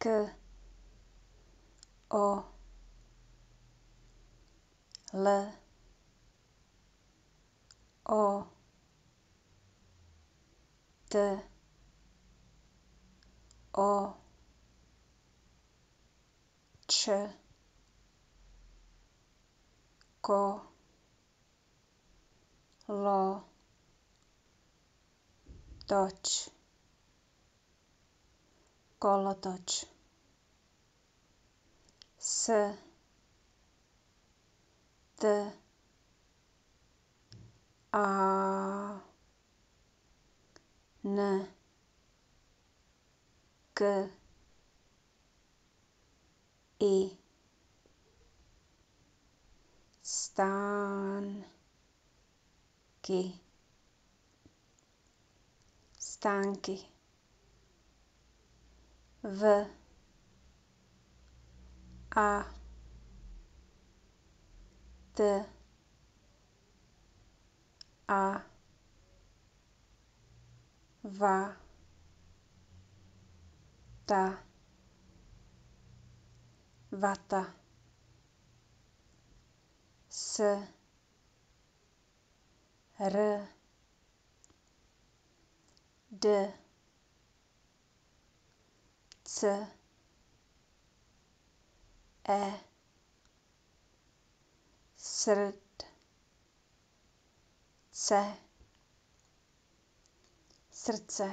K O L O T O Č Ko Lo Toč kolotoč S T A N K I stánky V A T A Va Ta Vata S R D C E srdce